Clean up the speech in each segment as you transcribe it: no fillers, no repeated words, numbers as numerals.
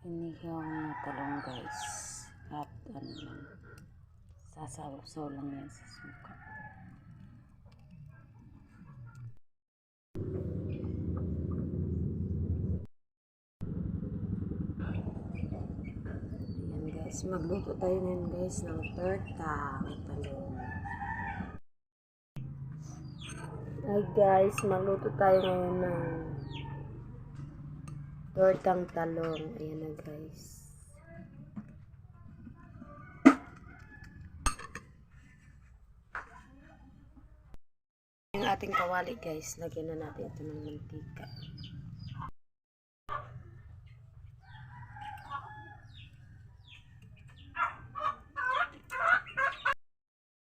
Inihaw na talong guys. At ano lang, sasaw-saw lang yan sa suka. Ayan guys, magluto tayo ngayon guys ng tortang talong. Ay guys, magluto tayo ngayon ng tortang talong. Ayan na guys. Yung ating kawali guys, lagyan na natin ito ng mantika.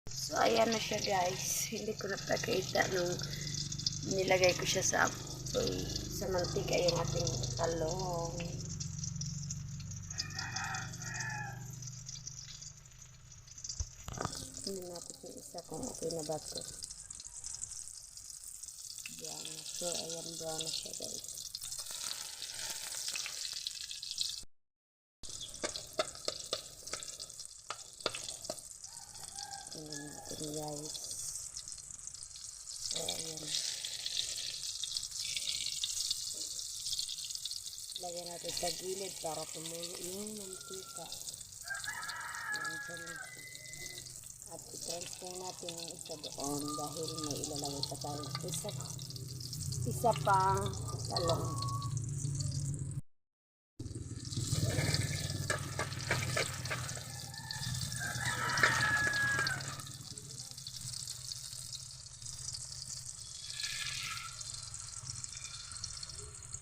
So ayan na siya guys. Hindi ko napakita nung nilagay ko siya sa mantika yung ating talong. Tingnan natin yung isa kung okay na ba ito. Brown na siya. Ayan, brown na siya guys. Tingnan natin guys. So ayan. Lagyan natin sa gilid para tumulo yung mantika. Ayan siya na siya. At i-transfer natin yung isa doon dahil may ilalagay pa tayo isa pang talong.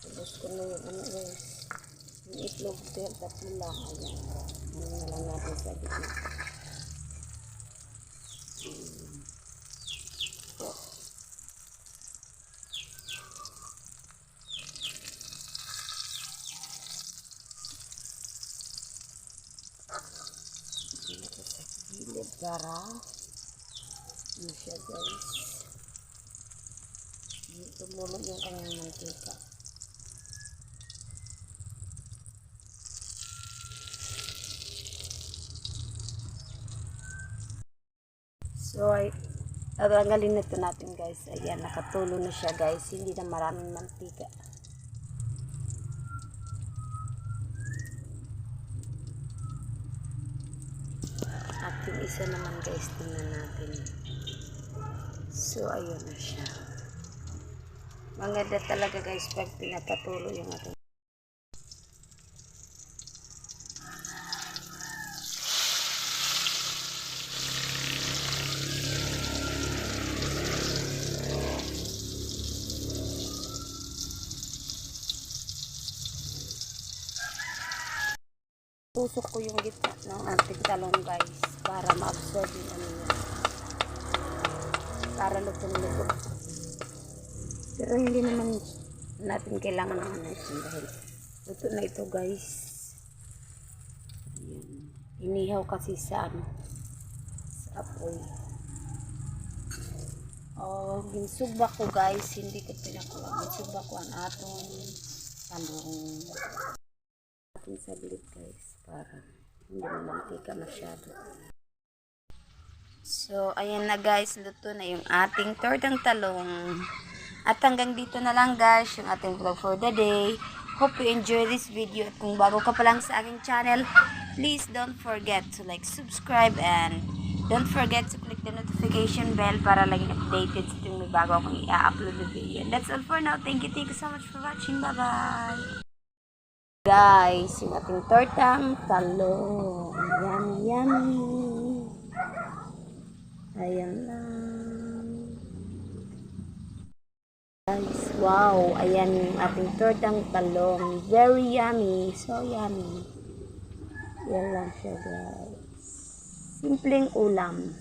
Tapos ko na yung ano guys, yung itlog dahil tatlo lang. Ayan, ano na lang natin sa gitna. Para ano siya guys, tumulog yung kanyang mantika. So ay tanggalin na ito natin guys. Ayan, nakatulo na siya guys, hindi na maraming mantika. At yung isa naman guys, tingnan natin. So ayun na siya. Maganda talaga guys pag pinapatulo yung ating. Tusok ko yung gitna ng ating talong guys para ma-absorb yung ano niya. Para lutong-luto. Pero hindi naman natin kailangan ng ano dahil luto na ito guys. Ayan. Inihaw kasi sa ano, sa apoy. Oh, ginsugba ko guys, hindi ko pinakuha. Ginsugba ko ang atong talong. Ating saglit guys para hindi mamantika masyado. So, ayan na guys, luto na yung ating tortang talong. At hanggang dito na lang guys, yung ating vlog for the day. Hope you enjoy this video. At kung bago ka pa lang sa aking channel, please don't forget to like, subscribe, and don't forget to click the notification bell para laging updated sa tuwing may bago akong i-upload na video. And that's all for now. Thank you so much for watching. Bye-bye! Guys, yung ating tortang talong. Yummy, yummy. Ayan lang. Guys, wow. Ayan yung ating tortang talong. Very yummy. So yummy. Yan lang siya guys. Simpleng ulam.